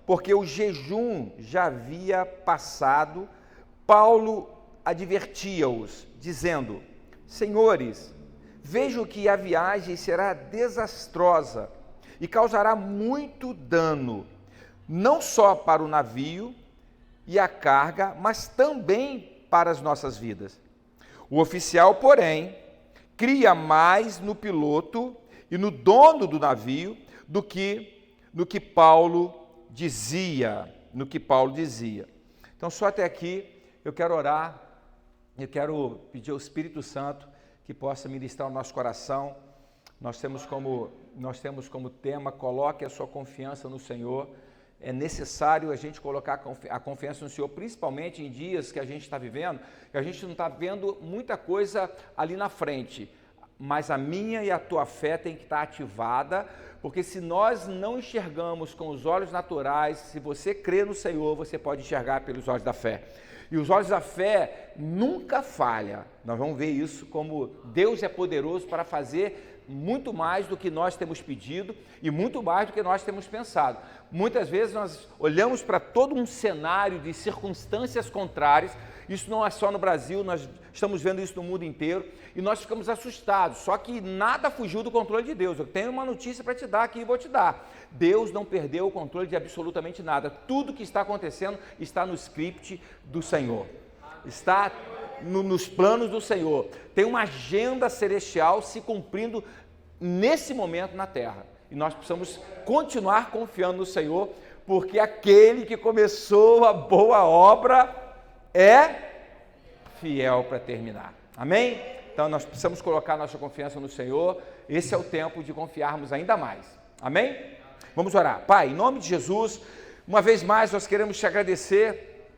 porque o jejum já havia passado, Paulo advertia-os, dizendo: Senhores, vejo que a viagem será desastrosa e causará muito dano, não só para o navio e a carga, mas também para as nossas vidas. O oficial, porém, cria mais no piloto e no dono do navio do que no que Paulo dizia. Então, só até aqui eu quero orar, eu quero pedir ao Espírito Santo que possa ministrar o nosso coração. Nós temos como tema: coloque a sua confiança no Senhor. É necessário a gente colocar a confiança no Senhor, principalmente em dias que a gente está vivendo, que a gente não está vendo muita coisa ali na frente, mas a minha e a tua fé tem que estar ativada, porque se nós não enxergamos com os olhos naturais, se você crê no Senhor, você pode enxergar pelos olhos da fé. E os olhos da fé nunca falham. Nós vamos ver isso, como Deus é poderoso para fazer muito mais do que nós temos pedido e muito mais do que nós temos pensado. Muitas vezes nós olhamos para todo um cenário de circunstâncias contrárias. Isso não é só no Brasil, nós estamos vendo isso no mundo inteiro e nós ficamos assustados, só que nada fugiu do controle de Deus. Eu tenho uma notícia para te dar aqui e vou te dar. Deus não perdeu o controle de absolutamente nada. Tudo que está acontecendo está no script do Senhor, está nos planos do Senhor. Tem uma agenda celestial se cumprindo nesse momento na terra e nós precisamos continuar confiando no Senhor, porque aquele que começou a boa obra é fiel para terminar. Amém? Então nós precisamos colocar nossa confiança no Senhor. Esse é o tempo de confiarmos ainda mais. Amém? Vamos orar. Pai, em nome de Jesus, uma vez mais nós queremos te agradecer,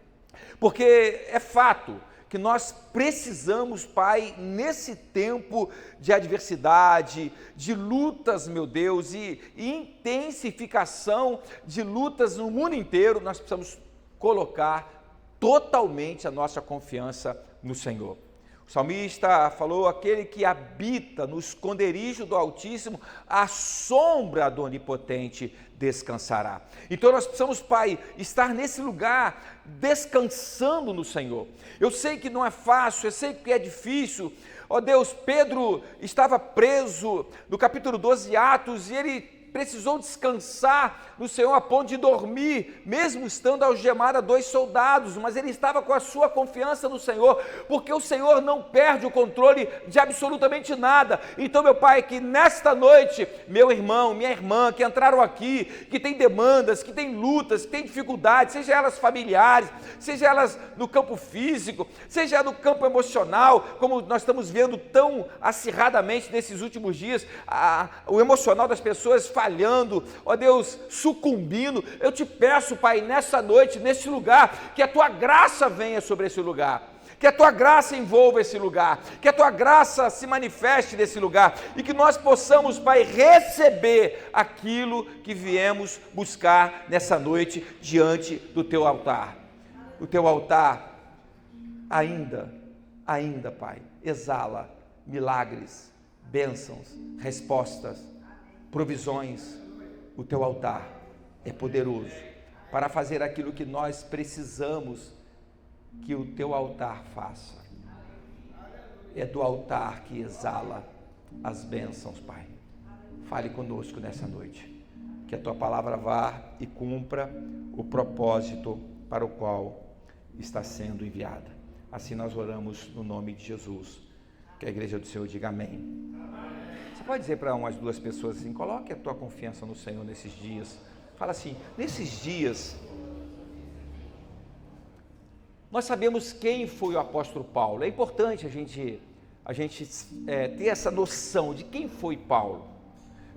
porque é fato que nós precisamos, Pai, nesse tempo de adversidade, de lutas, meu Deus, e intensificação de lutas no mundo inteiro, nós precisamos colocar totalmente a nossa confiança no Senhor. O salmista falou: aquele que habita no esconderijo do Altíssimo, à sombra do Onipotente descansará. Então nós precisamos, Pai, estar nesse lugar, descansando no Senhor. Eu sei que não é fácil, eu sei que é difícil. Ó Deus, Pedro estava preso no capítulo 12 de Atos e ele precisou descansar no Senhor a ponto de dormir, mesmo estando algemado a 2 soldados, mas ele estava com a sua confiança no Senhor, porque o Senhor não perde o controle de absolutamente nada. Então, meu Pai, que nesta noite, meu irmão, minha irmã, que entraram aqui, que tem demandas, que tem lutas, que tem dificuldades, seja elas familiares, seja elas no campo físico, seja no campo emocional, como nós estamos vendo tão acirradamente nesses últimos dias, o emocional das pessoas falhando, ó Deus, sucumbindo. Eu te peço, Pai, nessa noite, nesse lugar, que a tua graça venha sobre esse lugar, que a tua graça envolva esse lugar, que a tua graça se manifeste nesse lugar e que nós possamos, Pai, receber aquilo que viemos buscar nessa noite diante do teu altar. O teu altar ainda, Pai, exala milagres, bênçãos, respostas, provisões. O teu altar é poderoso para fazer aquilo que nós precisamos que o teu altar faça. É do altar que exala as bênçãos, Pai. Fale conosco nessa noite, que a tua palavra vá e cumpra o propósito para o qual está sendo enviada. Assim nós oramos no nome de Jesus. Que a igreja do Senhor diga amém. Você pode dizer para umas 2 pessoas assim: coloque a tua confiança no Senhor nesses dias. Fala assim: nesses dias, nós sabemos quem foi o apóstolo Paulo. É importante a gente ter essa noção de quem foi Paulo.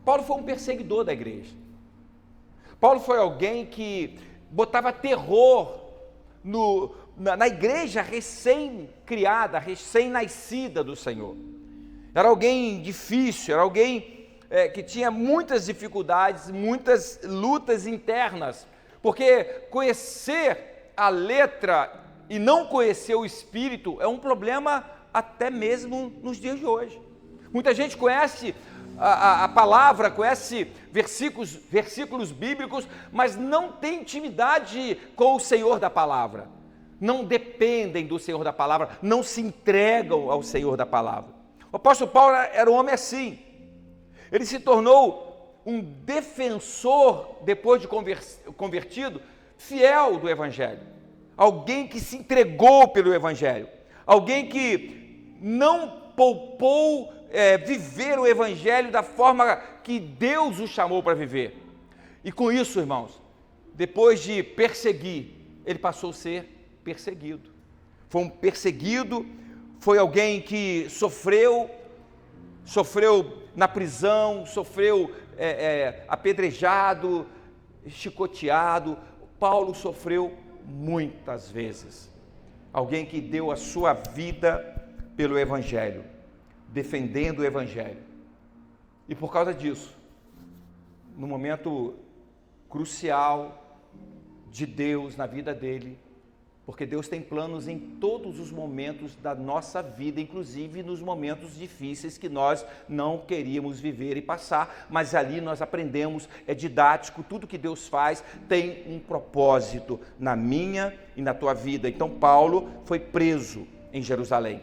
Paulo foi um perseguidor da igreja. Paulo foi alguém que botava terror na igreja recém-criada, recém-nascida do Senhor. Era alguém difícil, era alguém que tinha muitas dificuldades, muitas lutas internas, porque conhecer a letra e não conhecer o Espírito é um problema até mesmo nos dias de hoje. Muita gente conhece a palavra, conhece versículos bíblicos, mas não tem intimidade com o Senhor da palavra. Não dependem do Senhor da palavra, não se entregam ao Senhor da palavra. O apóstolo Paulo era um homem assim. Ele se tornou um defensor, depois de convertido, fiel do Evangelho. Alguém que se entregou pelo Evangelho. Alguém que não poupou viver o Evangelho da forma que Deus o chamou para viver. E com isso, irmãos, depois de perseguir, ele passou a ser perseguido. Foi um perseguido, foi alguém que sofreu na prisão, sofreu apedrejado, chicoteado. Paulo sofreu muitas vezes. Alguém que deu a sua vida pelo Evangelho, defendendo o Evangelho. E por causa disso, no momento crucial de Deus na vida dele, porque Deus tem planos em todos os momentos da nossa vida, inclusive nos momentos difíceis que nós não queríamos viver e passar, mas ali nós aprendemos, é didático, tudo que Deus faz tem um propósito na minha e na tua vida. Então Paulo foi preso em Jerusalém.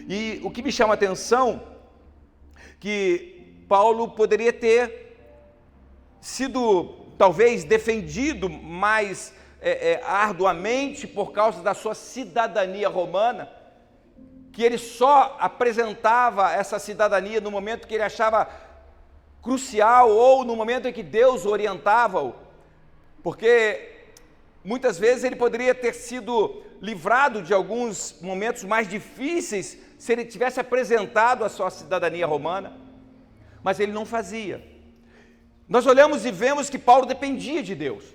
E o que me chama a atenção, que Paulo poderia ter sido talvez defendido mais arduamente por causa da sua cidadania romana, que ele só apresentava essa cidadania no momento que ele achava crucial ou no momento em que Deus orientava-o, porque muitas vezes ele poderia ter sido livrado de alguns momentos mais difíceis se ele tivesse apresentado a sua cidadania romana, mas ele não fazia. Nós olhamos e vemos que Paulo dependia de Deus.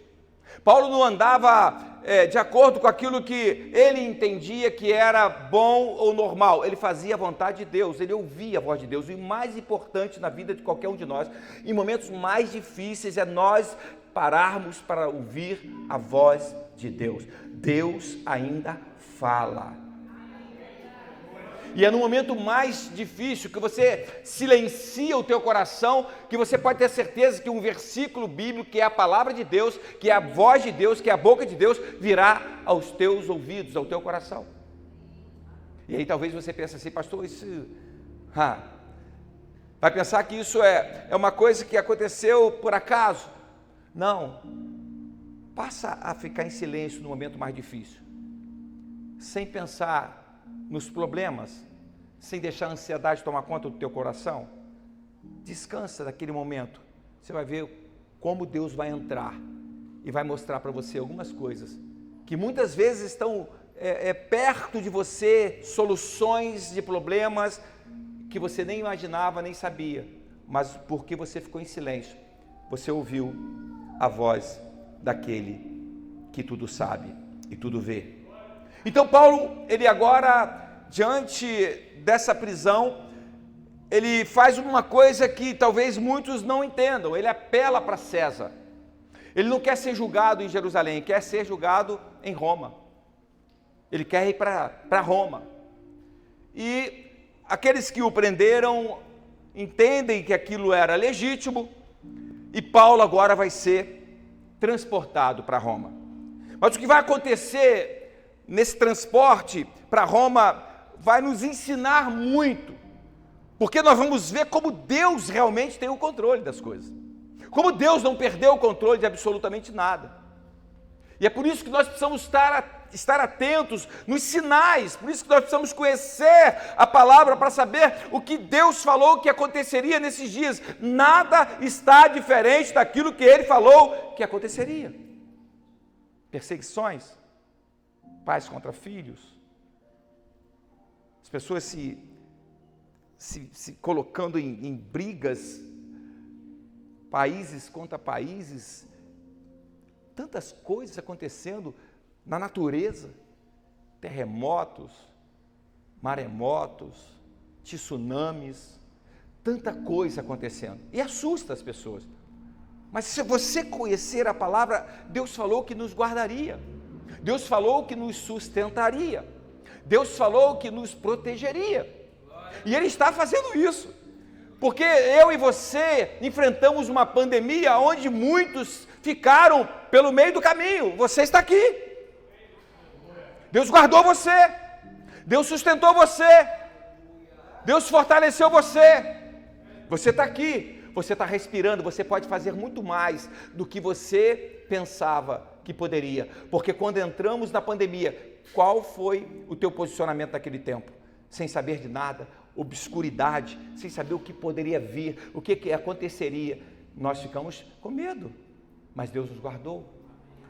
Paulo não andava de acordo com aquilo que ele entendia que era bom ou normal. Ele fazia a vontade de Deus, ele ouvia a voz de Deus. E o mais importante na vida de qualquer um de nós, em momentos mais difíceis, é nós pararmos para ouvir a voz de Deus. Deus ainda fala. E é no momento mais difícil que você silencia o teu coração, que você pode ter certeza que um versículo bíblico, que é a palavra de Deus, que é a voz de Deus, que é a boca de Deus, virá aos teus ouvidos, ao teu coração. E aí talvez você pense assim, pastor, isso... vai pensar que isso é uma coisa que aconteceu por acaso? Não. Passa a ficar em silêncio no momento mais difícil, sem pensar nos problemas, sem deixar a ansiedade tomar conta do teu coração. Descansa naquele momento. Você vai ver como Deus vai entrar e vai mostrar para você algumas coisas que muitas vezes estão perto de você, soluções de problemas que você nem imaginava, nem sabia, mas porque você ficou em silêncio, você ouviu a voz daquele que tudo sabe e tudo vê. Então Paulo, ele agora, diante dessa prisão, ele faz uma coisa que talvez muitos não entendam, ele apela para César. Ele não quer ser julgado em Jerusalém, ele quer ser julgado em Roma. Ele quer ir para Roma. E aqueles que o prenderam entendem que aquilo era legítimo, e Paulo agora vai ser transportado para Roma. Mas o que vai acontecer nesse transporte para Roma vai nos ensinar muito, porque nós vamos ver como Deus realmente tem o controle das coisas, como Deus não perdeu o controle de absolutamente nada. E é por isso que nós precisamos estar atentos nos sinais, por isso que nós precisamos conhecer a palavra para saber o que Deus falou que aconteceria nesses dias. Nada está diferente daquilo que Ele falou que aconteceria. Perseguições, pais contra filhos, as pessoas se colocando em brigas, países contra países, tantas coisas acontecendo na natureza, terremotos, maremotos, tsunamis, tanta coisa acontecendo, e assusta as pessoas. Mas se você conhecer a palavra, Deus falou que nos guardaria, Deus falou que nos sustentaria, Deus falou que nos protegeria, e Ele está fazendo isso. Porque eu e você enfrentamos uma pandemia onde muitos ficaram pelo meio do caminho. Você está aqui. Deus guardou você. Deus sustentou você. Deus fortaleceu você. Você está aqui. Você está respirando. Você pode fazer muito mais do que você pensava que poderia. Porque quando entramos na pandemia, qual foi o teu posicionamento naquele tempo? Sem saber de nada, obscuridade, sem saber o que poderia vir, o que aconteceria. Nós ficamos com medo, mas Deus nos guardou,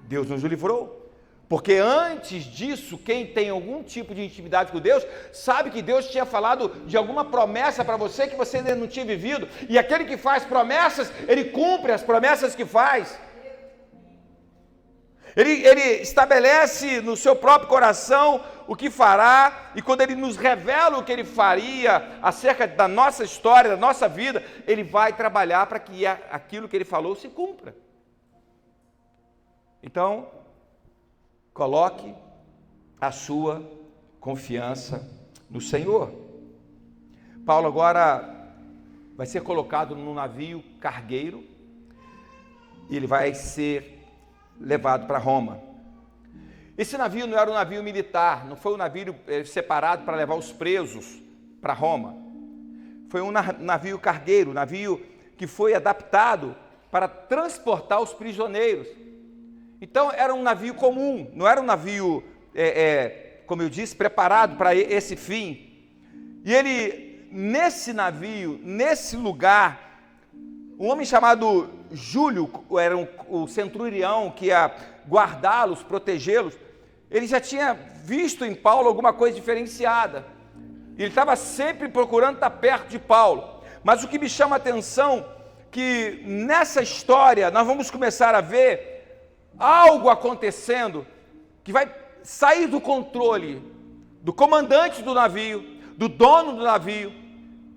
Deus nos livrou. Porque antes disso, quem tem algum tipo de intimidade com Deus, sabe que Deus tinha falado de alguma promessa para você que você ainda não tinha vivido. E aquele que faz promessas, ele cumpre as promessas que faz. Ele estabelece no seu próprio coração o que fará, e quando ele nos revela o que ele faria acerca da nossa história, da nossa vida, ele vai trabalhar para que aquilo que ele falou se cumpra. Então, coloque a sua confiança no Senhor. Paulo agora vai ser colocado num navio cargueiro e ele vai ser levado para Roma. Esse navio não era um navio militar, não foi um navio separado para levar os presos para Roma. Foi um navio cargueiro, um navio que foi adaptado para transportar os prisioneiros. Então era um navio comum, não era um navio, como eu disse, preparado para esse fim. E ele, nesse navio, nesse lugar, um homem chamado Júlio, era o centurião que ia guardá-los, protegê-los, ele já tinha visto em Paulo alguma coisa diferenciada. Ele estava sempre procurando estar perto de Paulo. Mas o que me chama a atenção, que nessa história nós vamos começar a ver algo acontecendo que vai sair do controle do comandante do navio, do dono do navio,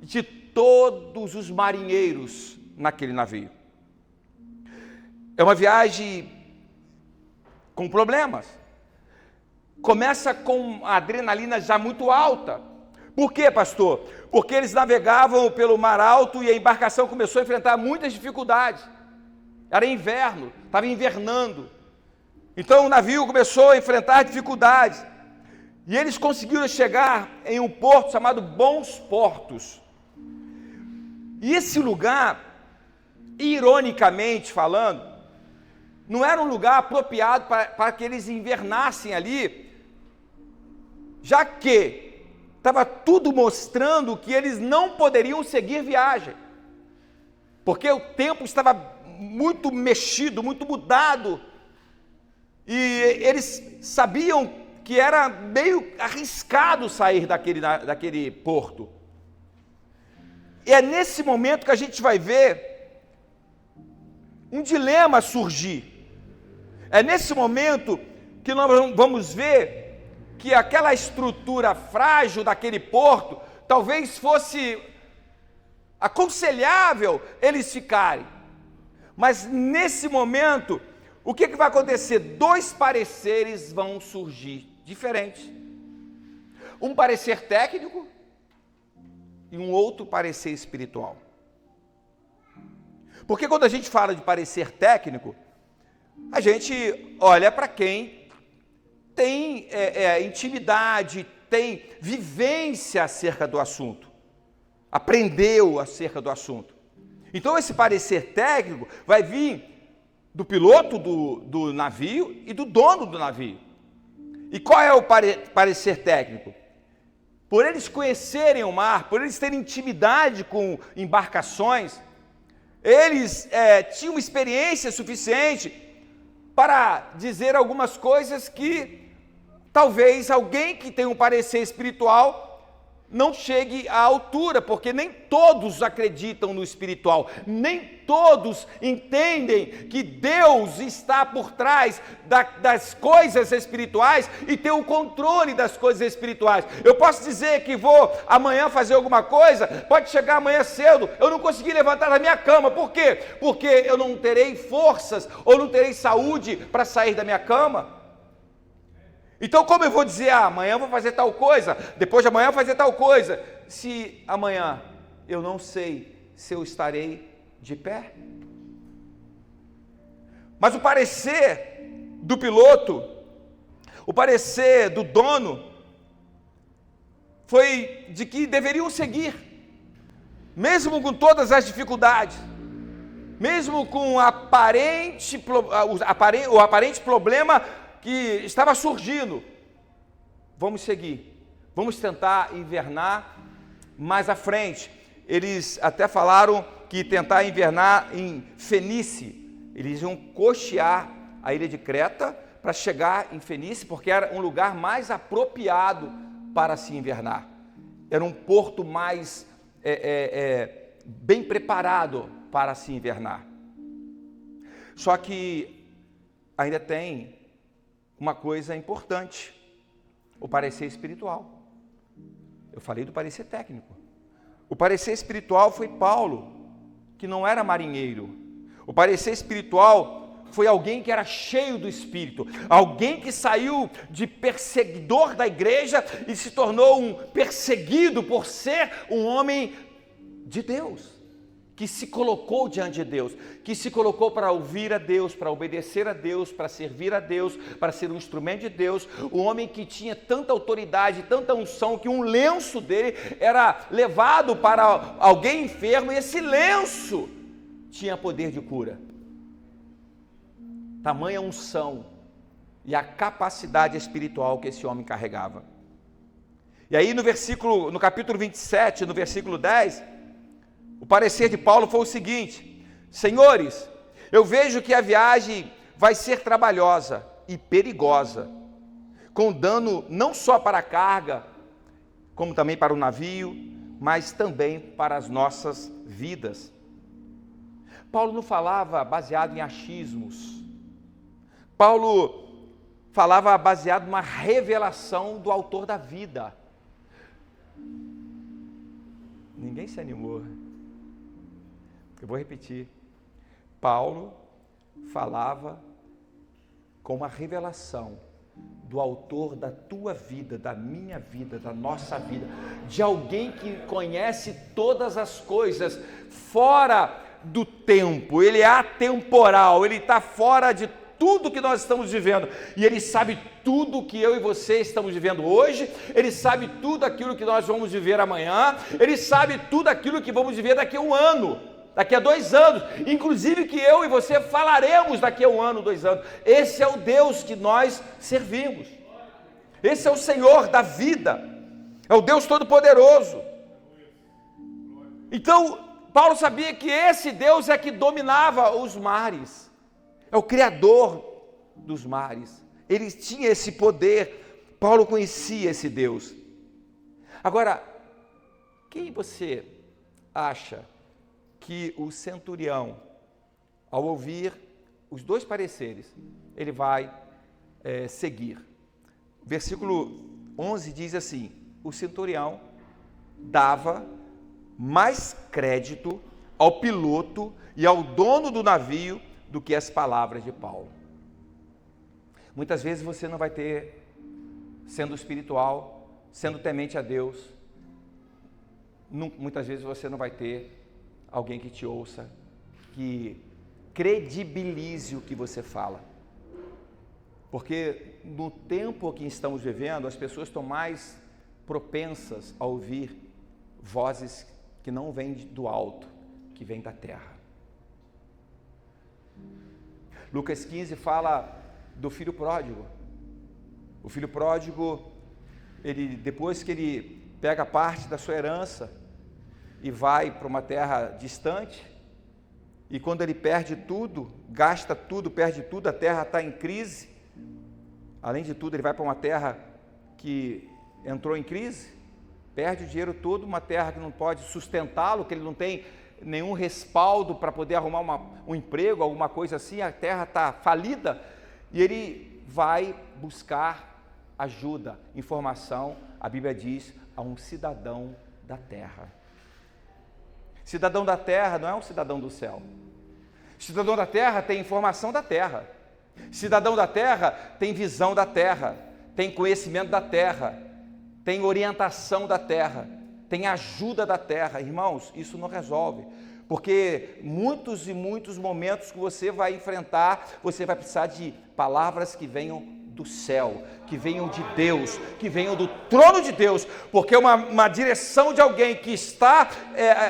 de todos os marinheiros naquele navio. É uma viagem com problemas. Começa com a adrenalina já muito alta. Por quê, pastor? Porque eles navegavam pelo mar alto e a embarcação começou a enfrentar muitas dificuldades. Era inverno, estava invernando. Então o navio começou a enfrentar dificuldades. E eles conseguiram chegar em um porto chamado Bons Portos. E esse lugar, ironicamente falando, não era um lugar apropriado para que eles invernassem ali, já que estava tudo mostrando que eles não poderiam seguir viagem, porque o tempo estava muito mexido, muito mudado, e eles sabiam que era meio arriscado sair daquele porto. E é nesse momento que a gente vai ver um dilema surgir. É nesse momento que nós vamos ver que aquela estrutura frágil daquele porto, talvez fosse aconselhável eles ficarem. Mas nesse momento, o que vai acontecer? Dois pareceres vão surgir diferentes. Um parecer técnico e um outro parecer espiritual. Porque quando a gente fala de parecer técnico, a gente olha para quem tem intimidade, tem vivência acerca do assunto, aprendeu acerca do assunto. Então esse parecer técnico vai vir do piloto do navio e do dono do navio. E qual é o parecer técnico? Por eles conhecerem o mar, por eles terem intimidade com embarcações, eles tinham experiência suficiente para dizer algumas coisas que talvez alguém que tem um parecer espiritual não chegue à altura, porque nem todos acreditam no espiritual, nem todos entendem que Deus está por trás das coisas espirituais e tem o controle das coisas espirituais. Eu posso dizer que vou amanhã fazer alguma coisa, pode chegar amanhã cedo, eu não consegui levantar da minha cama. Por quê? Porque eu não terei forças ou não terei saúde para sair da minha cama. Então, como eu vou dizer, amanhã eu vou fazer tal coisa, depois de amanhã eu vou fazer tal coisa, se amanhã eu não sei se eu estarei de pé. Mas o parecer do piloto, o parecer do dono, foi de que deveriam seguir, mesmo com todas as dificuldades, mesmo com o aparente problema que estava surgindo. Vamos seguir, vamos tentar invernar mais à frente. Eles até falaram que tentar invernar em Fenícia. Eles iam costear a ilha de Creta para chegar em Fenícia, porque era um lugar mais apropriado para se invernar. Era um porto mais bem preparado para se invernar. Só que ainda tem uma coisa importante: o parecer espiritual. Eu falei do parecer técnico. O parecer espiritual foi Paulo, que não era marinheiro. O parecer espiritual foi alguém que era cheio do Espírito, alguém que saiu de perseguidor da igreja e se tornou um perseguido por ser um homem de Deus, que se colocou diante de Deus, que se colocou para ouvir a Deus, para obedecer a Deus, para servir a Deus, para ser um instrumento de Deus. Um homem que tinha tanta autoridade, tanta unção, que um lenço dele era levado para alguém enfermo, e esse lenço tinha poder de cura. Tamanha unção e a capacidade espiritual que esse homem carregava. E aí no capítulo 27, no versículo 10, o parecer de Paulo foi o seguinte: senhores, eu vejo que a viagem vai ser trabalhosa e perigosa, com dano não só para a carga, como também para o navio, mas também para as nossas vidas. Paulo não falava baseado em achismos. Paulo falava baseado numa revelação do autor da vida. Ninguém se animou. Eu vou repetir. Paulo falava com uma revelação do autor da tua vida, da minha vida, da nossa vida, de alguém que conhece todas as coisas fora do tempo. Ele é atemporal, ele está fora de tudo que nós estamos vivendo, e ele sabe tudo que eu e você estamos vivendo hoje. Ele sabe tudo aquilo que nós vamos viver amanhã, ele sabe tudo aquilo que vamos viver daqui a um ano, daqui a 2 anos, inclusive que eu e você falaremos daqui a 1 ano, 2 anos. Esse é o Deus que nós servimos, esse é o Senhor da vida, é o Deus Todo-Poderoso. Então, Paulo sabia que esse Deus é que dominava os mares, é o Criador dos mares, ele tinha esse poder. Paulo conhecia esse Deus. Agora, quem você acha que o centurião, ao ouvir os 2 pareceres, ele vai seguir? Versículo 11 diz assim: o centurião dava mais crédito ao piloto e ao dono do navio do que as palavras de Paulo. Muitas vezes você não vai ter, sendo espiritual, sendo temente a Deus, muitas vezes você não vai ter alguém que te ouça, que credibilize o que você fala. Porque no tempo que estamos vivendo, as pessoas estão mais propensas a ouvir vozes que não vêm do alto, que vêm da terra. Lucas 15 fala do filho pródigo. O filho pródigo, depois que ele pega parte da sua herança e vai para uma terra distante, e quando ele perde tudo, gasta tudo, perde tudo, a terra está em crise. Além de tudo, ele vai para uma terra que entrou em crise, perde o dinheiro todo, uma terra que não pode sustentá-lo, que ele não tem nenhum respaldo para poder arrumar um emprego, alguma coisa assim, a terra está falida, e ele vai buscar ajuda, informação. A Bíblia diz, a um cidadão da terra. Cidadão da terra não é um cidadão do céu. Cidadão da terra tem informação da terra. Cidadão da terra tem visão da terra, tem conhecimento da terra, tem orientação da terra, tem ajuda da terra. Irmãos, isso não resolve. Porque muitos e muitos momentos que você vai enfrentar, você vai precisar de palavras que venham do céu, que venham de Deus, que venham do trono de Deus, porque uma direção de alguém que está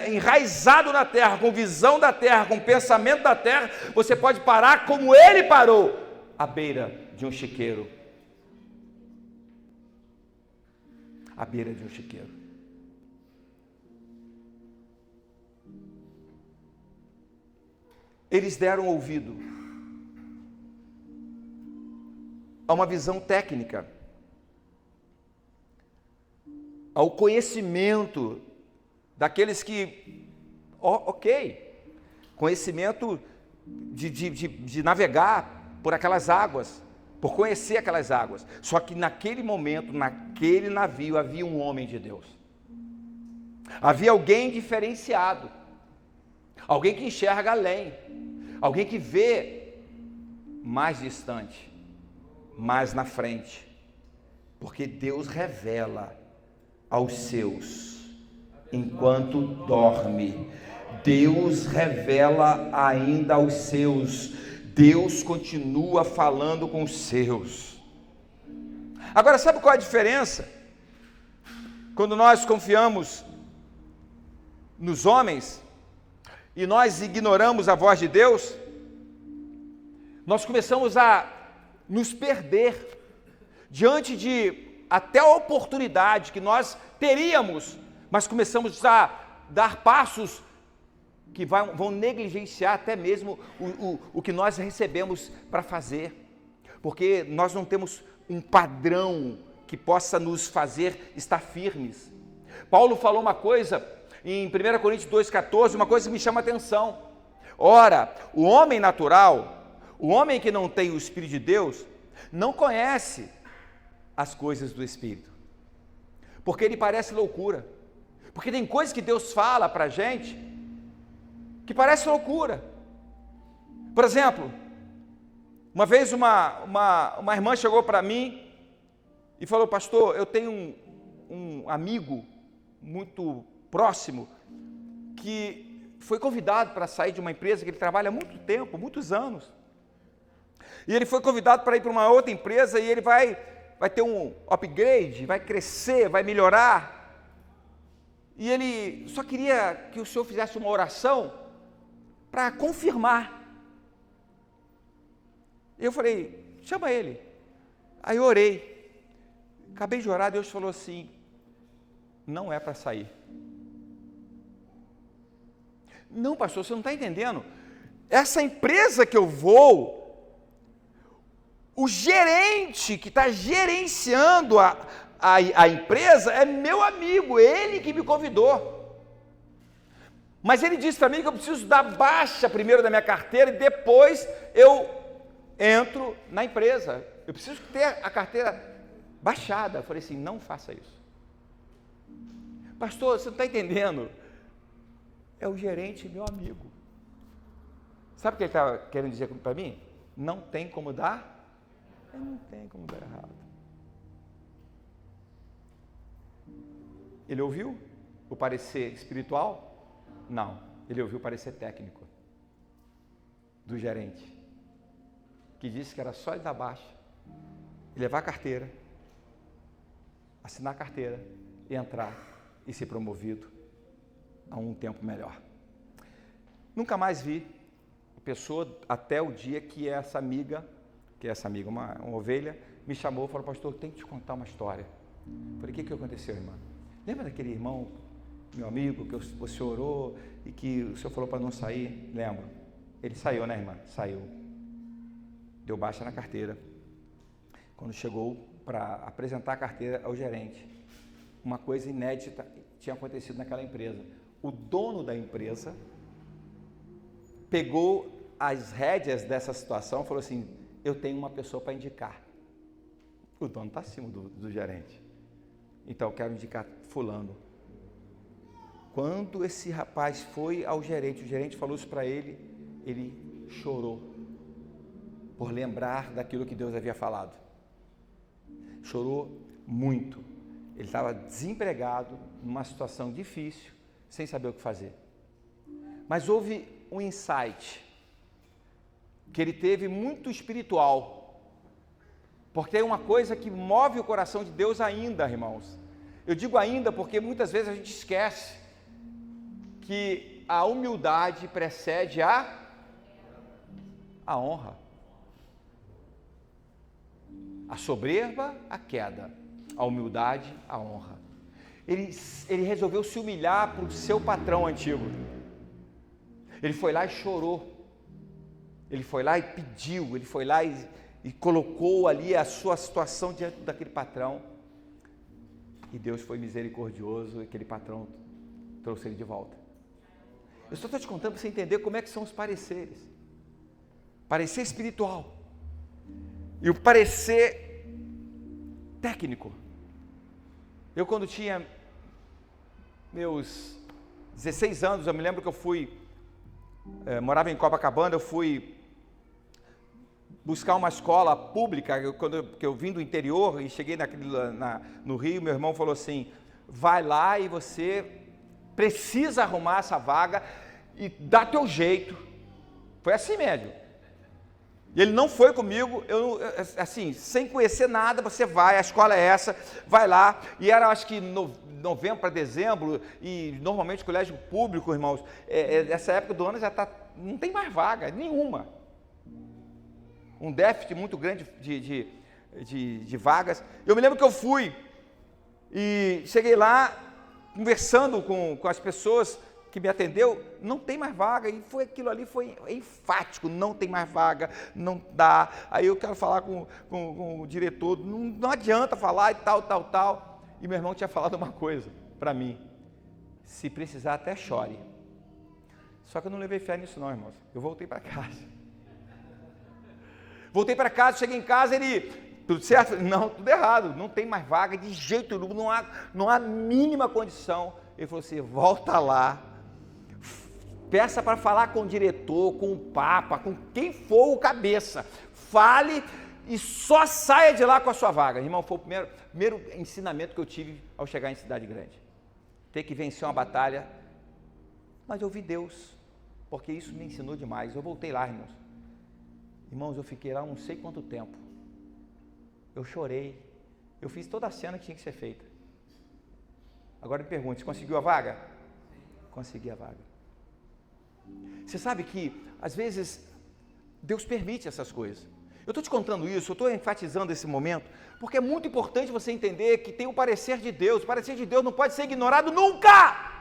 enraizado na terra, com visão da terra, com pensamento da terra, você pode parar como ele parou, à beira de um chiqueiro. À beira de um chiqueiro. Eles deram ouvido a uma visão técnica, ao conhecimento daqueles que, conhecimento de navegar por aquelas águas, por conhecer aquelas águas. Só que naquele momento, naquele navio, havia um homem de Deus. Havia alguém diferenciado, alguém que enxerga além, alguém que vê mais distante, mais na frente, porque Deus revela aos seus enquanto dorme. Deus revela ainda aos seus. Deus continua falando com os seus. Agora, sabe qual é a diferença? Quando nós confiamos nos homens e nós ignoramos a voz de Deus, nós começamos a nos perder diante de até a oportunidade que nós teríamos, mas começamos a dar passos que vão negligenciar até mesmo o que nós recebemos para fazer, porque nós não temos um padrão que possa nos fazer estar firmes. Paulo falou uma coisa em 1 Coríntios 2,14, uma coisa que me chama a atenção. Ora, o homem natural, o homem que não tem o Espírito de Deus, não conhece as coisas do Espírito, porque ele parece loucura, porque tem coisas que Deus fala para a gente, que parece loucura. Por exemplo, uma vez uma irmã chegou para mim e falou: pastor, eu tenho um amigo muito próximo, que foi convidado para sair de uma empresa que ele trabalha há muito tempo, muitos anos, e ele foi convidado para ir para uma outra empresa, e ele vai ter um upgrade, vai crescer, vai melhorar, e ele só queria que o senhor fizesse uma oração para confirmar. Eu falei: chama ele. Aí eu orei, acabei de orar, Deus falou assim: não é para sair. Não, pastor, você não está entendendo. Essa empresa que eu vou, o gerente que está gerenciando a empresa é meu amigo, ele que me convidou. Mas ele disse para mim que eu preciso dar baixa primeiro da minha carteira e depois eu entro na empresa. Eu preciso ter a carteira baixada. Eu falei assim: não faça isso. Pastor, você não está entendendo. É o gerente, meu amigo. Sabe o que ele estava querendo dizer para mim? Não tem como dar. Não tem como dar errado. Ele ouviu o parecer espiritual? Não. Ele ouviu o parecer técnico do gerente, que disse que era só ele dar baixa, levar a carteira, assinar a carteira, e entrar e ser promovido a um tempo melhor. Nunca mais vi a pessoa até o dia que essa amiga, uma ovelha, me chamou e falou: pastor, eu tenho que te contar uma história. Eu falei: o que aconteceu, irmã? Lembra daquele irmão, meu amigo, que você orou e que o senhor falou para não sair? Lembro. Ele saiu, né, irmã? Saiu. Deu baixa na carteira. Quando chegou para apresentar a carteira ao gerente, uma coisa inédita tinha acontecido naquela empresa. O dono da empresa pegou as rédeas dessa situação e falou assim: eu tenho uma pessoa para indicar. O dono está acima do gerente. Então, eu quero indicar fulano. Quando esse rapaz foi ao gerente, o gerente falou isso para ele, ele chorou, por lembrar daquilo que Deus havia falado. Chorou muito. Ele estava desempregado, numa situação difícil, sem saber o que fazer. Mas houve um insight que ele teve muito espiritual, porque é uma coisa que move o coração de Deus ainda, irmãos. Eu digo ainda porque muitas vezes a gente esquece que a humildade precede a honra. A soberba, a queda. A humildade, a honra. Ele resolveu se humilhar para o seu patrão antigo. Ele foi lá e chorou. Ele foi lá e pediu. Ele foi lá e colocou ali a sua situação diante daquele patrão. E Deus foi misericordioso e aquele patrão trouxe ele de volta. Eu só estou te contando para você entender como é que são os pareceres. Parecer espiritual. E o parecer técnico. Eu, quando tinha meus 16 anos, eu me lembro que eu morava em Copacabana, eu fui buscar uma escola pública, que eu vim do interior e cheguei no Rio, meu irmão falou assim, vai lá e você precisa arrumar essa vaga e dá teu jeito. Foi assim mesmo. E ele não foi comigo, assim, sem conhecer nada, você vai, a escola é essa, vai lá. E era, acho que novembro para dezembro, e normalmente colégio público, irmãos, essa época do ano já não tem mais vaga, nenhuma. Um déficit muito grande de vagas. Eu me lembro que eu fui e cheguei lá, conversando com as pessoas que me atendeu, não tem mais vaga, e aquilo ali foi enfático, não tem mais vaga, não dá. Aí eu quero falar com o diretor, não adianta falar e tal. E meu irmão tinha falado uma coisa para mim, se precisar até chore. Só que eu não levei fé nisso não, irmãos. Eu voltei para casa. Cheguei em casa, ele, tudo certo? Não, tudo errado, não tem mais vaga, de jeito nenhum, não há mínima condição. Ele falou assim, volta lá, peça para falar com o diretor, com o papa, com quem for o cabeça, fale e só saia de lá com a sua vaga. Irmão, foi o primeiro ensinamento que eu tive ao chegar em cidade grande. Ter que vencer uma batalha, mas eu vi Deus, porque isso me ensinou demais. Eu voltei lá, irmãos. Irmãos, eu fiquei lá não sei quanto tempo. Eu chorei. Eu fiz toda a cena que tinha que ser feita. Agora me pergunte, você conseguiu a vaga? Consegui a vaga. Você sabe que, às vezes, Deus permite essas coisas. Eu estou te contando isso, eu estou enfatizando esse momento, porque é muito importante você entender que tem o parecer de Deus. O parecer de Deus não pode ser ignorado nunca.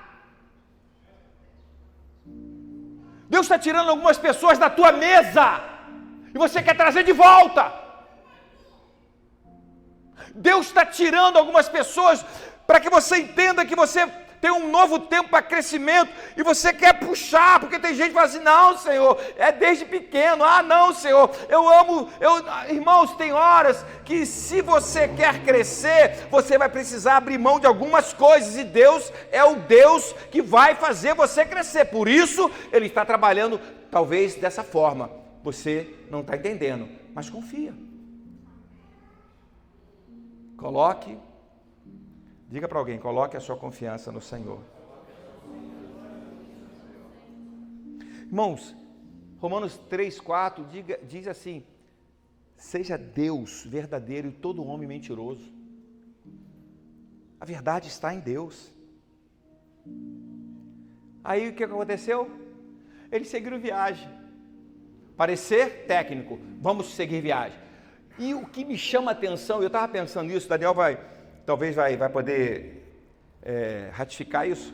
Deus está tirando algumas pessoas da tua mesa e você quer trazer de volta. Deus está tirando algumas pessoas para que você entenda que você tem um novo tempo para crescimento e você quer puxar, porque tem gente que fala assim, não, Senhor, é desde pequeno, não, Senhor, irmãos, tem horas que se você quer crescer, você vai precisar abrir mão de algumas coisas, e Deus é o Deus que vai fazer você crescer, por isso Ele está trabalhando talvez dessa forma, você não está entendendo, mas confia, diga para alguém, coloque a sua confiança no Senhor. Irmãos, Romanos 3:4 diz assim, seja Deus verdadeiro e todo homem mentiroso. A verdade está em Deus. Aí o que aconteceu? Eles seguiram viagem. Parecer técnico, vamos seguir viagem. E o que me chama a atenção, eu estava pensando nisso, Daniel talvez vai poder ratificar isso,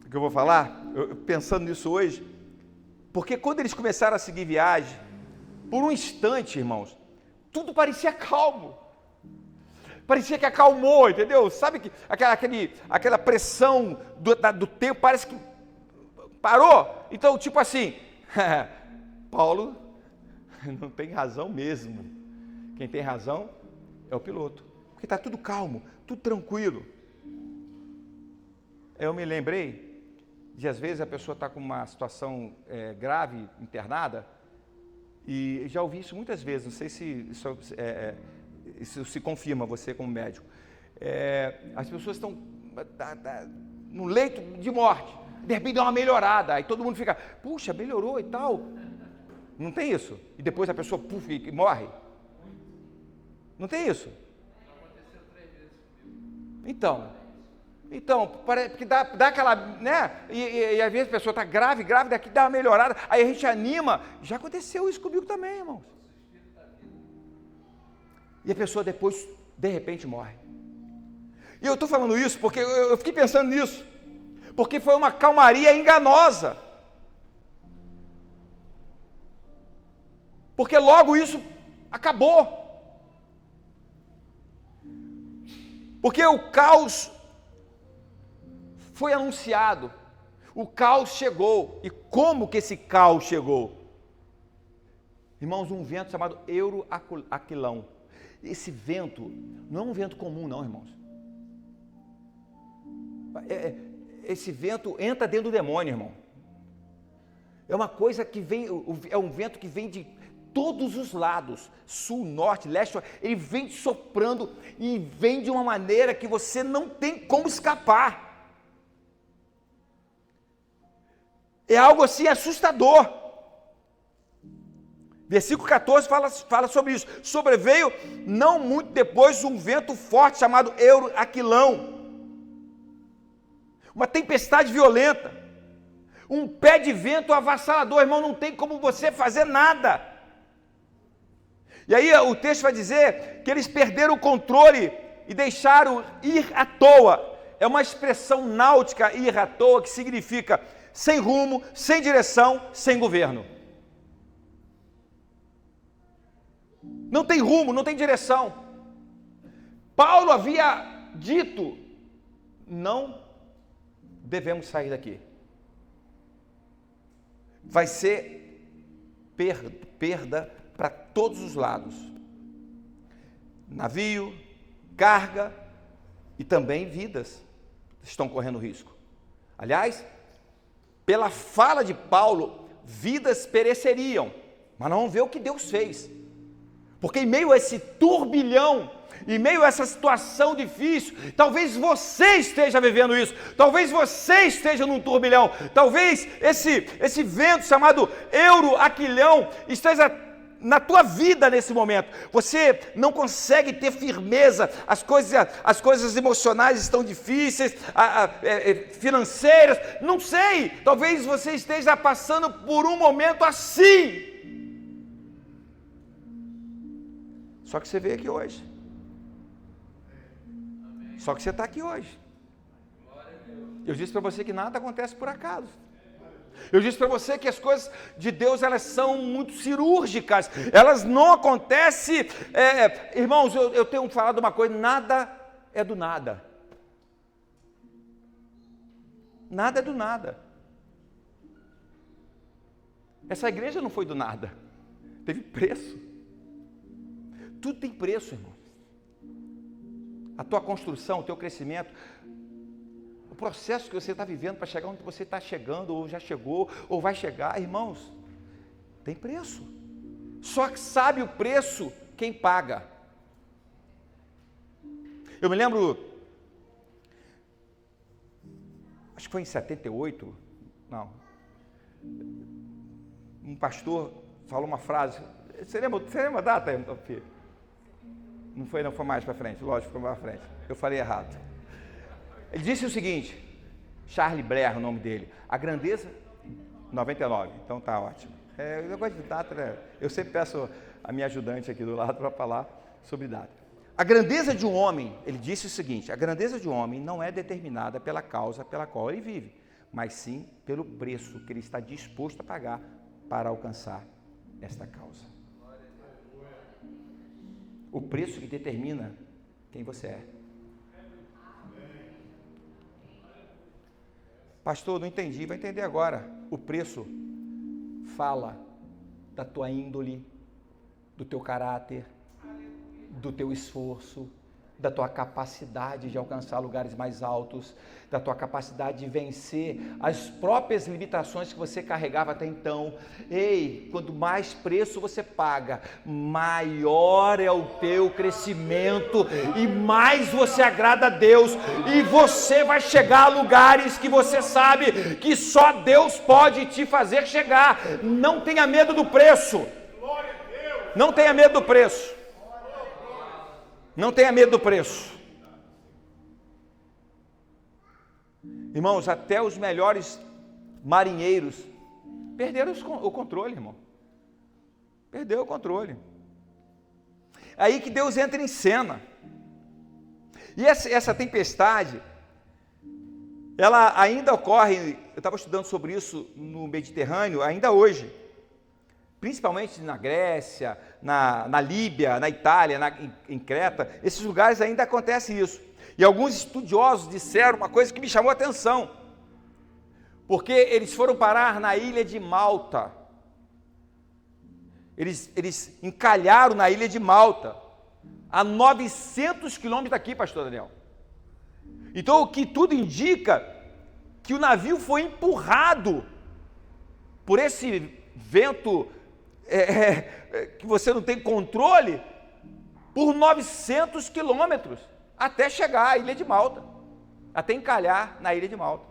que eu vou falar, pensando nisso hoje, porque quando eles começaram a seguir viagem, por um instante, irmãos, tudo parecia calmo, parecia que acalmou, entendeu? Sabe que aquela pressão do tempo parece que parou, então tipo assim, Paulo não tem razão mesmo, quem tem razão é o piloto. Porque está tudo calmo, tudo tranquilo. Eu me lembrei de, às vezes, a pessoa está com uma situação grave, internada, e já ouvi isso muitas vezes, não sei se isso se confirma, você como médico. As pessoas estão no leito de morte, De repente dá uma melhorada, aí todo mundo fica, puxa, melhorou e tal. Não tem isso? E depois a pessoa e morre? Não tem isso? Aconteceu 3 vezes comigo. Então, parece que dá aquela, né? E às vezes a pessoa está grávida, daqui dá uma melhorada, aí a gente anima. Já aconteceu isso comigo também, irmãos. E a pessoa depois, de repente, morre. E eu estou falando isso porque eu fiquei pensando nisso. Porque foi uma calmaria enganosa. Porque logo isso acabou. Porque o caos foi anunciado. O caos chegou. E como que esse caos chegou? Irmãos, um vento chamado Euroaquilão. Esse vento não é um vento comum, não, irmãos. Esse vento entra dentro do demônio, irmão. É uma coisa que vem, é um vento que vem de todos os lados, sul, norte, leste, ele vem soprando e vem de uma maneira que você não tem como escapar. É algo assim assustador. Versículo 14 fala sobre isso. Sobreveio, não muito depois, um vento forte chamado Euroaquilão. Uma tempestade violenta. Um pé de vento avassalador, irmão, não tem como você fazer nada. E aí o texto vai dizer que eles perderam o controle e deixaram ir à toa. É uma expressão náutica, ir à toa, que significa sem rumo, sem direção, sem governo. Não tem rumo, não tem direção. Paulo havia dito, não devemos sair daqui. Vai ser perda para todos os lados. Navio, carga e também vidas estão correndo risco. Aliás, pela fala de Paulo, vidas pereceriam, mas não vamos ver o que Deus fez. Porque em meio a esse turbilhão, em meio a essa situação difícil, talvez você esteja vivendo isso, talvez você esteja num turbilhão, talvez esse vento chamado Euroaquilão esteja na tua vida nesse momento. Você não consegue ter firmeza, as coisas emocionais estão difíceis, financeiras, não sei, talvez você esteja passando por um momento assim. Só que você veio aqui hoje. Só que você está aqui hoje. Eu disse para você que nada acontece por acaso. Eu disse para você que as coisas de Deus, elas são muito cirúrgicas. Elas não acontecem... irmãos, eu tenho falado uma coisa, nada é do nada. Nada é do nada. Essa igreja não foi do nada. Teve preço. Tudo tem preço, irmão. A tua construção, o teu crescimento, o processo que você está vivendo para chegar onde você está chegando, ou já chegou, ou vai chegar, irmãos, tem preço. Só que sabe o preço quem paga. Eu me lembro, acho que foi em 78, não, um pastor falou uma frase, você lembra a data, filho? Não foi mais para frente, lógico, foi mais para frente. Eu falei errado. Ele disse o seguinte, Charles Blair, o nome dele, a grandeza, 99, então tá ótimo. Eu gosto de data, né? Eu sempre peço a minha ajudante aqui do lado para falar sobre data. A grandeza de um homem, ele disse o seguinte, a grandeza de um homem não é determinada pela causa pela qual ele vive, mas sim pelo preço que ele está disposto a pagar para alcançar esta causa. O preço que determina quem você é. Pastor, não entendi, vai entender agora. O preço fala da tua índole, do teu caráter, do teu esforço, da tua capacidade de alcançar lugares mais altos, da tua capacidade de vencer as próprias limitações que você carregava até então. Ei, quanto mais preço você paga, maior é o teu crescimento e mais você agrada a Deus, e você vai chegar a lugares que você sabe que só Deus pode te fazer chegar. Não tenha medo do preço. Não tenha medo do preço. Não tenha medo do preço. Irmãos, até os melhores marinheiros perderam o controle, irmão. Perdeu o controle. Aí que Deus entra em cena. E essa tempestade, ela ainda ocorre, eu estava estudando sobre isso no Mediterrâneo, ainda hoje. Principalmente na Grécia, na Líbia, na Itália, em Creta, esses lugares ainda acontece isso. E alguns estudiosos disseram uma coisa que me chamou a atenção, porque eles foram parar na ilha de Malta. Eles encalharam na ilha de Malta, a 900 quilômetros daqui, pastor Daniel. Então, o que tudo indica que o navio foi empurrado por esse vento que você não tem controle, por 900 quilômetros, até chegar à ilha de Malta, até encalhar na ilha de Malta.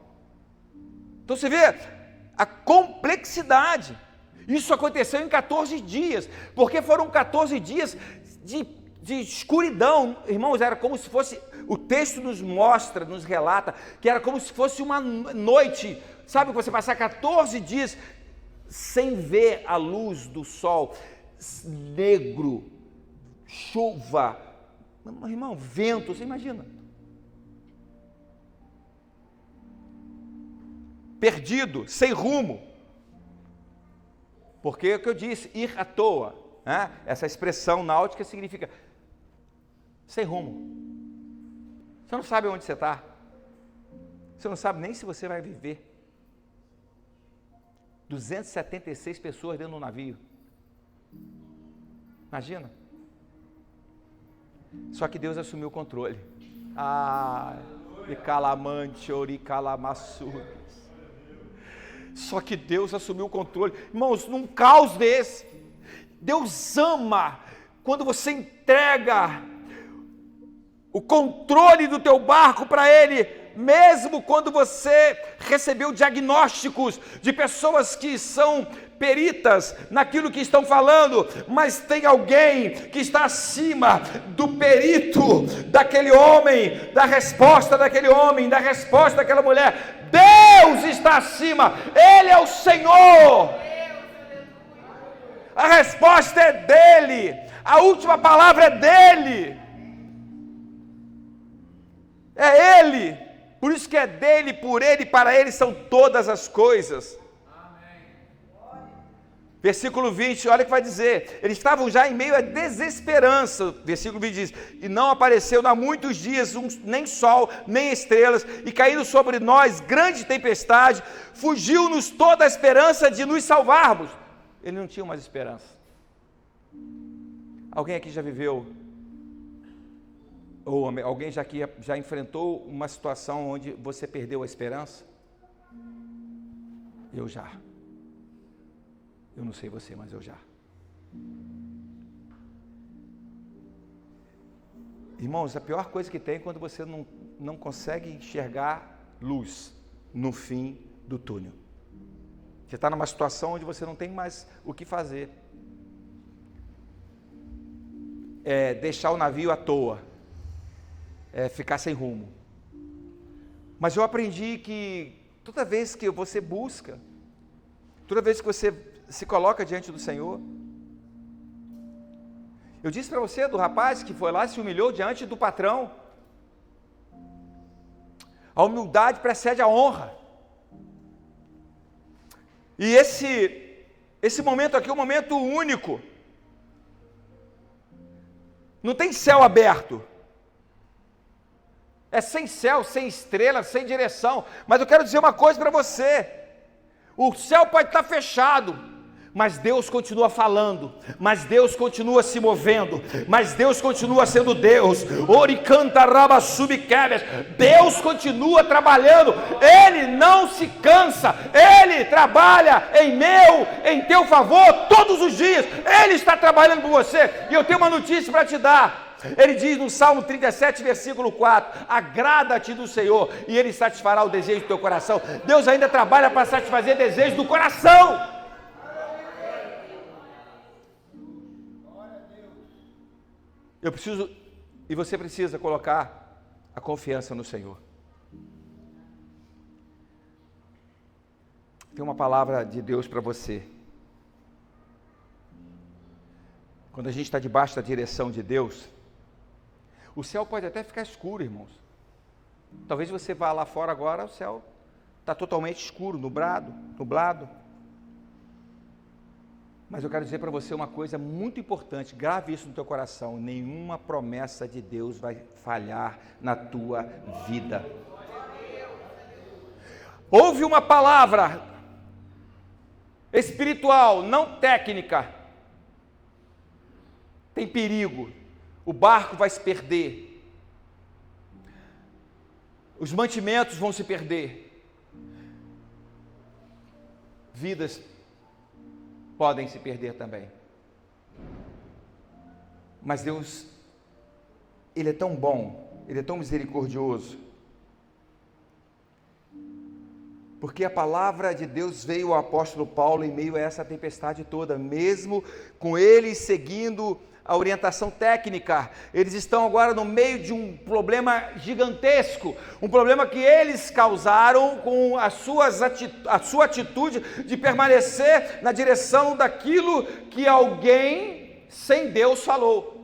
Então você vê a complexidade. Isso aconteceu em 14 dias, porque foram 14 dias de escuridão. Irmãos, era como se fosse, o texto nos mostra, nos relata, que era como se fosse uma noite, sabe, você passar 14 dias sem ver a luz do sol, negro, chuva, irmão, vento, você imagina, perdido, sem rumo, porque é o que eu disse, ir à toa, né? Essa expressão náutica significa sem rumo, você não sabe onde você está, você não sabe nem se você vai viver. 276 pessoas dentro do navio. Imagina. Só que Deus assumiu o controle. Calamante, oricalamassugas. Só que Deus assumiu o controle. Irmãos, num caos desse, Deus ama quando você entrega o controle do teu barco para Ele, mesmo quando você recebeu diagnósticos de pessoas que são peritas naquilo que estão falando, mas tem alguém que está acima do perito daquele homem, da resposta daquele homem, da resposta daquela mulher. Deus está acima, Ele é o Senhor. A resposta é dEle, a última palavra é dEle. É Ele. Por isso que é dele, por ele, para ele são todas as coisas. Amém. Versículo 20, olha o que vai dizer. Eles estavam já em meio à desesperança. Versículo 20 diz: e não apareceu há muitos dias nem sol, nem estrelas, e caindo sobre nós grande tempestade, fugiu-nos toda a esperança de nos salvarmos. Ele não tinha mais esperança. Alguém aqui já viveu, ou alguém já enfrentou uma situação onde você perdeu a esperança? Eu já. Eu não sei você, mas eu já. Irmãos, a pior coisa que tem é quando você não consegue enxergar luz no fim do túnel. Você está numa situação onde você não tem mais o que fazer. É deixar o navio à toa. É ficar sem rumo. Mas eu aprendi que toda vez que você busca, toda vez que você se coloca diante do Senhor, eu disse para você do rapaz que foi lá e se humilhou diante do patrão. A humildade precede a honra. E esse momento aqui é um momento único. Não tem céu aberto. É sem céu, sem estrela, sem direção. Mas eu quero dizer uma coisa para você. O céu pode estar fechado, Mas Deus continua falando, mas Deus continua se movendo, mas Deus continua sendo Deus. Oricanta raba subquebes. Deus continua trabalhando, Ele não se cansa, Ele trabalha em teu favor todos os dias. Ele está trabalhando por você. E eu tenho uma notícia para te dar. Ele diz no Salmo 37, versículo 4: agrada-te do Senhor e Ele satisfará o desejo do teu coração. Deus ainda trabalha para satisfazer desejos do coração. Eu preciso, e você precisa colocar a confiança no Senhor. Tem uma palavra de Deus para você. Quando a gente está debaixo da direção de Deus, o céu pode até ficar escuro, irmãos. Talvez você vá lá fora agora, o céu está totalmente escuro, nublado. Mas eu quero dizer para você uma coisa muito importante, grave isso no teu coração: nenhuma promessa de Deus vai falhar na tua vida. Houve uma palavra espiritual, não técnica. Tem perigo, o barco vai se perder, os mantimentos vão se perder, vidas podem se perder também. Mas Deus, Ele é tão bom, Ele é tão misericordioso, porque a palavra de Deus veio ao apóstolo Paulo em meio a essa tempestade toda, mesmo com eles seguindo a orientação técnica. Eles estão agora no meio de um problema gigantesco, um problema que eles causaram com a sua atitude de permanecer na direção daquilo que alguém sem Deus falou.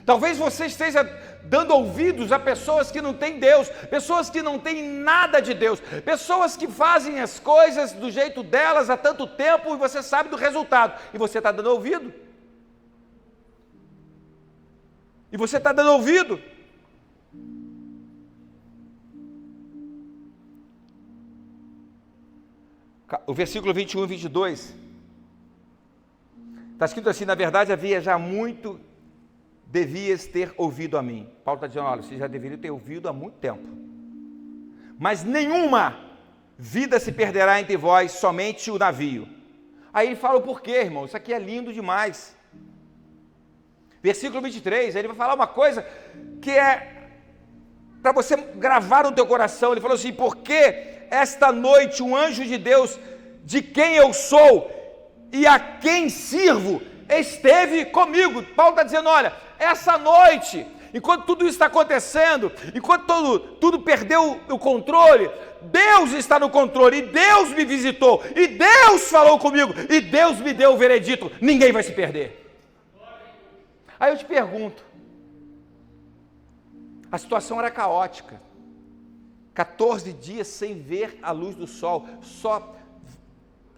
Talvez você esteja dando ouvidos a pessoas que não têm Deus, pessoas que não têm nada de Deus, pessoas que fazem as coisas do jeito delas há tanto tempo e você sabe do resultado, e você está dando ouvido. E você está dando ouvido. O versículo 21 e 22, está escrito assim: na verdade havia já muito, devias ter ouvido a mim. Paulo está dizendo: olha, você já deveria ter ouvido há muito tempo, mas nenhuma vida se perderá entre vós, somente o navio. Aí ele fala o porquê, irmão, isso aqui é lindo demais. Versículo 23, ele vai falar uma coisa que é para você gravar no teu coração. Ele falou assim: porque esta noite um anjo de Deus, de quem eu sou e a quem sirvo, esteve comigo. Paulo está dizendo: olha, essa noite, enquanto tudo isso está acontecendo, enquanto tudo perdeu o controle, Deus está no controle, e Deus me visitou, e Deus falou comigo, e Deus me deu o veredito: ninguém vai se perder. Aí eu te pergunto, a situação era caótica, 14 dias sem ver a luz do sol, só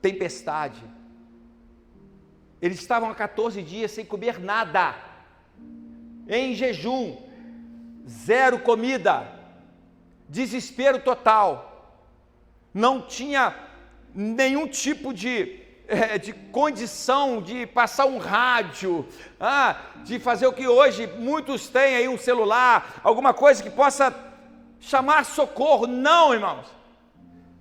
tempestade. Eles estavam há 14 dias sem comer nada, em jejum, zero comida, desespero total, não tinha nenhum tipo de condição de passar um rádio, de fazer o que hoje muitos têm aí, um celular, alguma coisa que possa chamar socorro. Não, irmãos.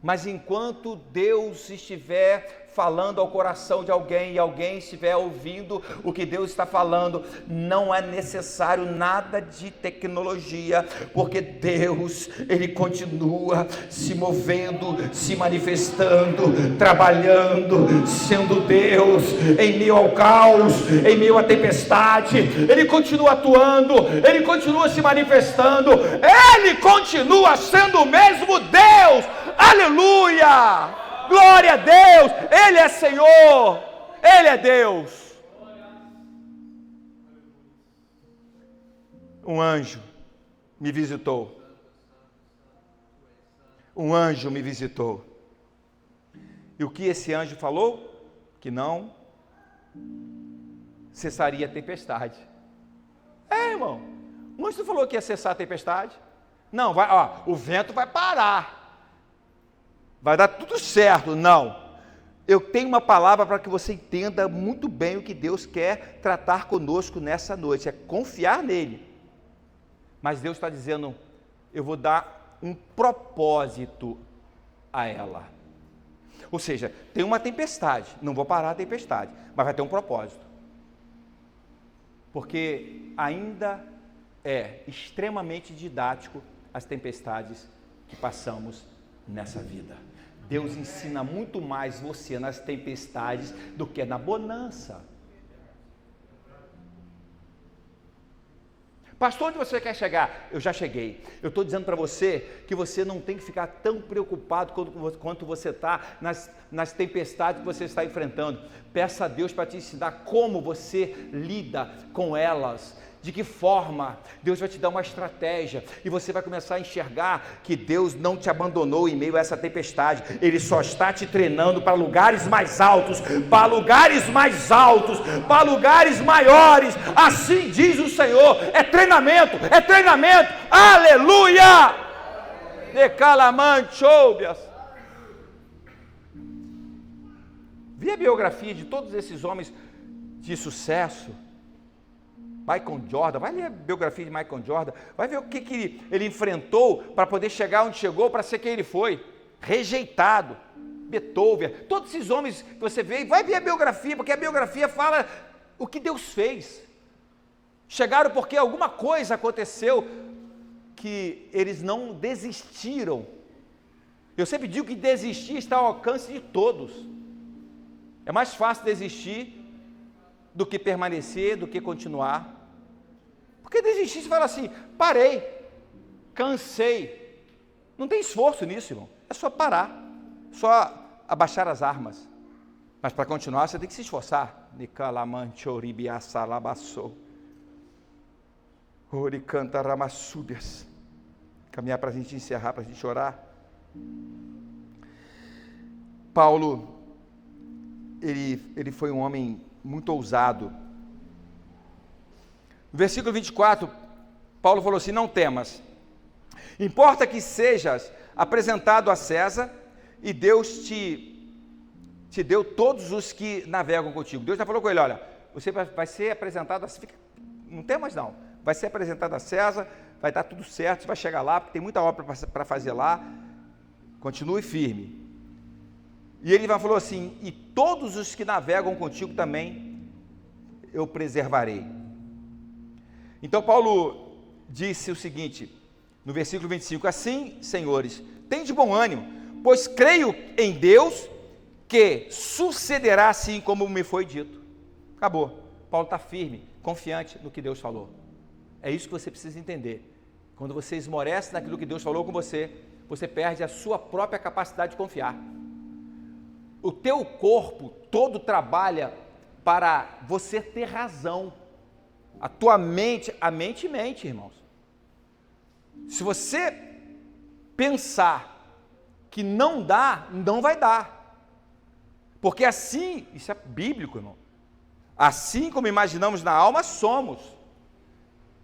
Mas enquanto Deus estiver falando ao coração de alguém e alguém estiver ouvindo o que Deus está falando, não é necessário nada de tecnologia, porque Deus, Ele continua se movendo, se manifestando, trabalhando, sendo Deus em meio ao caos, em meio à tempestade. Ele continua atuando, Ele continua se manifestando, Ele continua sendo o mesmo Deus. Aleluia! Glória a Deus, Ele é Senhor, Ele é Deus. Um anjo me visitou. Um anjo me visitou. E o que esse anjo falou? Que não cessaria a tempestade. Irmão, o anjo não falou que ia cessar a tempestade. Não, o vento vai parar. Vai dar tudo certo. Não. eu tenho uma palavra para que você entenda muito bem o que Deus quer tratar conosco nessa noite, é confiar nele. Mas Deus está dizendo, eu vou dar um propósito a ela. Ou seja, tem uma tempestade, não vou parar a tempestade, mas vai ter um propósito. Porque ainda é extremamente didático as tempestades que passamos nessa vida. Deus ensina muito mais você nas tempestades do que na bonança. Pastor, onde você quer chegar? Eu já cheguei. Eu estou dizendo para você que você não tem que ficar tão preocupado quanto você está nas tempestades que você está enfrentando. Peça a Deus para te ensinar como você lida com elas. De que forma Deus vai te dar uma estratégia e você vai começar a enxergar que Deus não te abandonou em meio a essa tempestade. Ele só está te treinando para lugares mais altos, para lugares mais altos, para lugares maiores. Assim diz o Senhor. É treinamento, aleluia! Decalamanchoubias. Vi a biografia de todos esses homens de sucesso. Michael Jordan, vai ler a biografia de Michael Jordan, vai ver o que ele enfrentou para poder chegar onde chegou, para ser quem ele foi, rejeitado. Beethoven, todos esses homens que você vê, vai ver a biografia, porque a biografia fala o que Deus fez. Chegaram porque alguma coisa aconteceu que eles não desistiram. Eu sempre digo que desistir está ao alcance de todos. É mais fácil desistir do que permanecer, do que continuar. Porque desistir, você fala assim, parei, cansei. Não tem esforço nisso, irmão. É só parar, só abaixar as armas. Mas para continuar, você tem que se esforçar. Caminhar para a gente encerrar, para a gente orar. Paulo, ele foi um homem muito ousado. No versículo 24, Paulo falou assim, não temas, importa que sejas apresentado a César, e Deus te deu todos os que navegam contigo. Deus já falou com ele, olha, você vai ser apresentado, não temas não, vai ser apresentado a César, vai dar tudo certo, você vai chegar lá, porque tem muita obra para fazer lá, continue firme. E ele falou assim, e todos os que navegam contigo também eu preservarei. Então Paulo disse o seguinte, no versículo 25, assim, senhores, tende bom ânimo, pois creio em Deus que sucederá assim como me foi dito. Acabou. Paulo está firme, confiante no que Deus falou. É isso que você precisa entender. Quando você esmorece naquilo que Deus falou com você, você perde a sua própria capacidade de confiar. O teu corpo todo trabalha para você ter razão. A tua mente, a mente mente, irmãos. Se você pensar que não dá, não vai dar. Porque assim, isso é bíblico, irmão. Assim como imaginamos na alma, somos.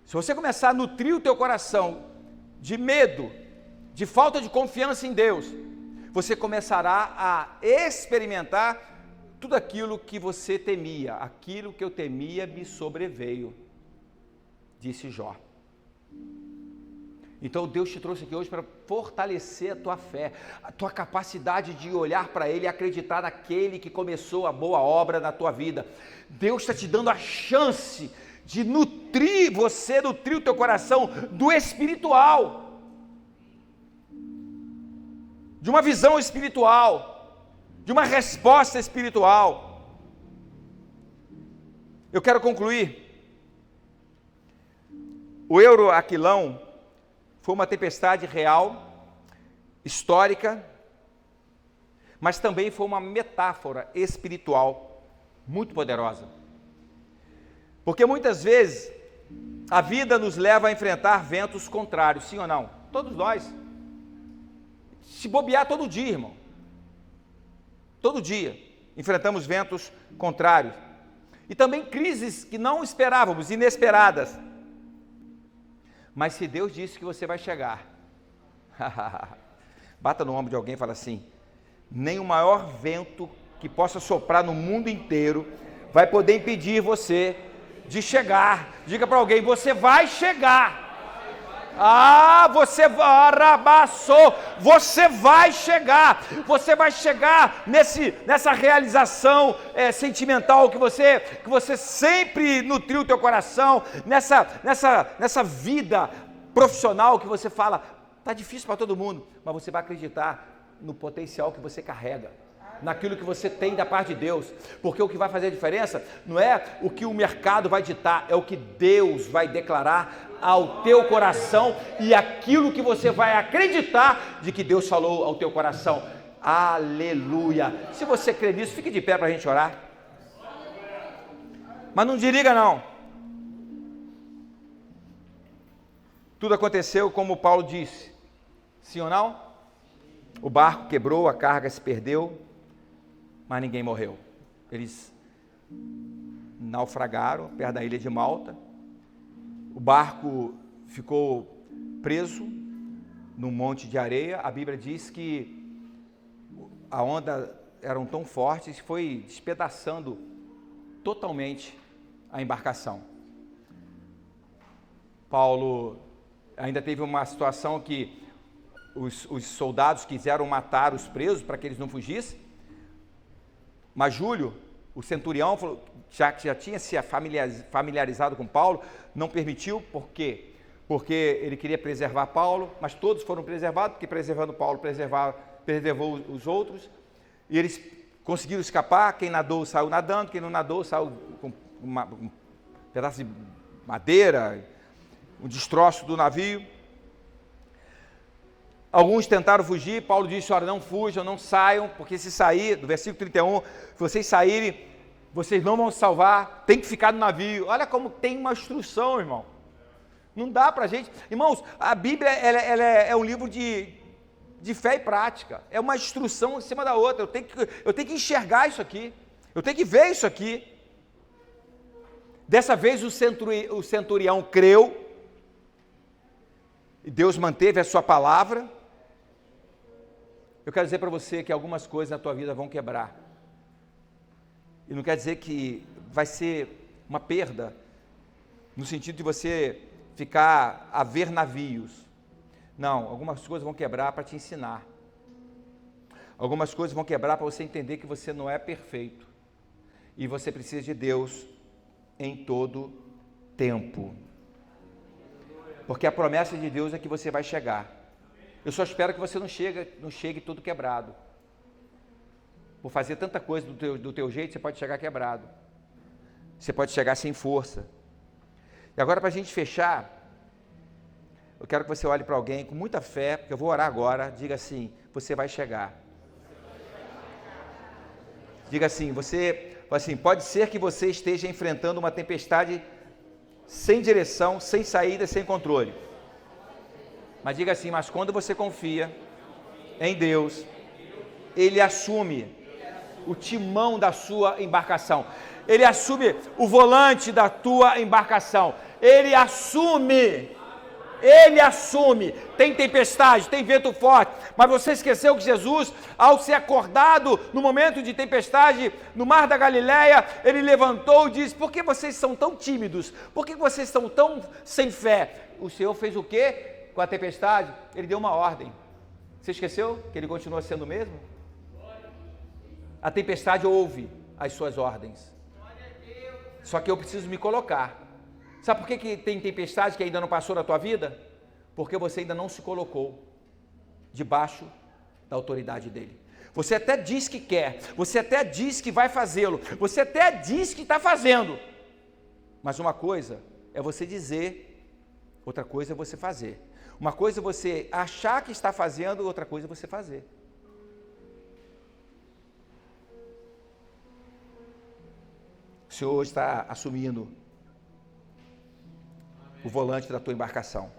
Se você começar a nutrir o teu coração de medo, de falta de confiança em Deus, você começará a experimentar tudo aquilo que você temia. Aquilo que eu temia me sobreveio, disse Jó. Então Deus te trouxe aqui hoje para fortalecer a tua fé, a tua capacidade de olhar para Ele e acreditar naquele que começou a boa obra na tua vida. Deus está te dando a chance de nutrir o teu coração do espiritual, de uma visão espiritual, de uma resposta espiritual. Eu quero concluir. O Euroaquilão foi uma tempestade real, histórica, mas também foi uma metáfora espiritual muito poderosa. Porque muitas vezes a vida nos leva a enfrentar ventos contrários, sim ou não? Todos nós. Se bobear todo dia, irmão. Todo dia enfrentamos ventos contrários. E também crises que não esperávamos, inesperadas. Mas se Deus disse que você vai chegar, bata no ombro de alguém e fala assim, nem o maior vento que possa soprar no mundo inteiro vai poder impedir você de chegar. Diga para alguém: você vai chegar. Você vai chegar nessa realização sentimental que você sempre nutriu o teu coração, nessa vida profissional que você fala, tá difícil para todo mundo, mas você vai acreditar no potencial que você carrega, naquilo que você tem da parte de Deus, porque o que vai fazer a diferença não é o que o mercado vai ditar, é o que Deus vai declarar ao teu coração e aquilo que você vai acreditar de que Deus falou ao teu coração. Aleluia! Se você crê nisso, fique de pé para a gente orar. Mas não desliga não. Tudo aconteceu como Paulo disse, sim ou não? O barco quebrou, a carga se perdeu, mas ninguém morreu. Eles naufragaram perto da ilha de Malta. O barco ficou preso num monte de areia. A Bíblia diz que a onda eram tão fortes que foi despedaçando totalmente a embarcação. Paulo ainda teve uma situação que os soldados quiseram matar os presos para que eles não fugissem, mas Júlio, o centurião, falou, já tinha se familiarizado com Paulo, não permitiu. Por quê? Porque ele queria preservar Paulo, mas todos foram preservados, porque preservando Paulo, preservou os outros, e eles conseguiram escapar. Quem nadou saiu nadando, quem não nadou saiu com um pedaço de madeira, um destroço do navio. Alguns tentaram fugir. Paulo disse: olha, não fujam, não saiam, porque se sair, do versículo 31, se vocês saírem, vocês não vão se salvar, tem que ficar no navio. Olha como tem uma instrução, irmão. Não dá para a gente... Irmãos, a Bíblia ela é um livro de fé e prática. É uma instrução em cima da outra. Eu tenho que enxergar isso aqui. Eu tenho que ver isso aqui. Dessa vez o centurião creu, e Deus manteve a sua palavra. Eu quero dizer para você que algumas coisas na tua vida vão quebrar. E não quer dizer que vai ser uma perda, no sentido de você ficar a ver navios. Não, algumas coisas vão quebrar para te ensinar. Algumas coisas vão quebrar para você entender que você não é perfeito. E você precisa de Deus em todo tempo. Porque a promessa de Deus é que você vai chegar. Eu só espero que você não chegue todo quebrado. Por fazer tanta coisa do teu jeito, você pode chegar quebrado. Você pode chegar sem força. E agora, para a gente fechar, eu quero que você olhe para alguém com muita fé, porque eu vou orar agora. Diga assim: você vai chegar. Diga assim, pode ser que você esteja enfrentando uma tempestade sem direção, sem saída, sem controle. Mas diga assim: mas quando você confia em Deus, Ele assume o timão da sua embarcação. Ele assume o volante da tua embarcação. Ele assume. Tem tempestade, tem vento forte, mas você esqueceu que Jesus, ao ser acordado no momento de tempestade no mar da Galileia, ele levantou e disse: por que vocês são tão tímidos? Por que vocês são tão sem fé? O Senhor fez o quê com a tempestade? Ele deu uma ordem. Você esqueceu que ele continua sendo o mesmo? A tempestade ouve as suas ordens. Só que eu preciso me colocar. Sabe por que tem tempestade que ainda não passou na tua vida? Porque você ainda não se colocou debaixo da autoridade dele. Você até diz que quer, você até diz que vai fazê-lo, você até diz que está fazendo. Mas uma coisa é você dizer, outra coisa é você fazer. Uma coisa é você achar que está fazendo, outra coisa é você fazer. O Senhor hoje está assumindo o volante da tua embarcação.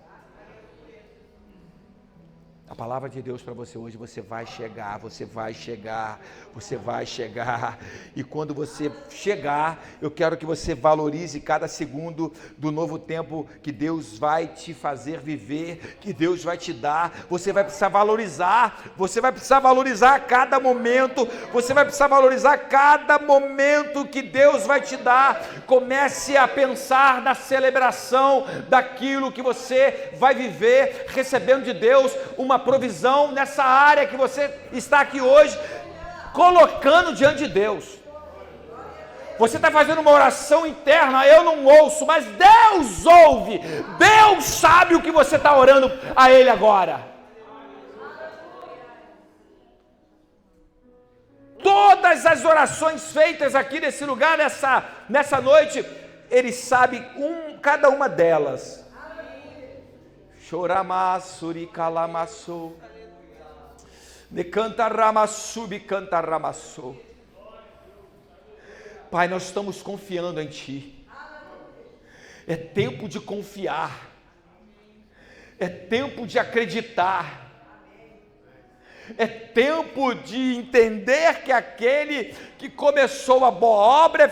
A palavra de Deus para você hoje, você vai chegar, você vai chegar, você vai chegar. E quando você chegar, eu quero que você valorize cada segundo do novo tempo que Deus vai te fazer viver, que Deus vai te dar. Você vai precisar valorizar cada momento, você vai precisar valorizar cada momento que Deus vai te dar. Comece a pensar na celebração daquilo que você vai viver, recebendo de Deus uma provisão nessa área que você está aqui hoje, colocando diante de Deus. Você está fazendo uma oração interna, eu não ouço, mas Deus ouve, Deus sabe o que você está orando a Ele agora. Todas as orações feitas aqui nesse lugar, nessa noite, Ele sabe cada uma delas. Choramassuri calamassou. Me canta ramassu, me canta ramassou. Pai, nós estamos confiando em Ti. É tempo de confiar. É tempo de acreditar. É tempo de entender que aquele que começou a boa obra é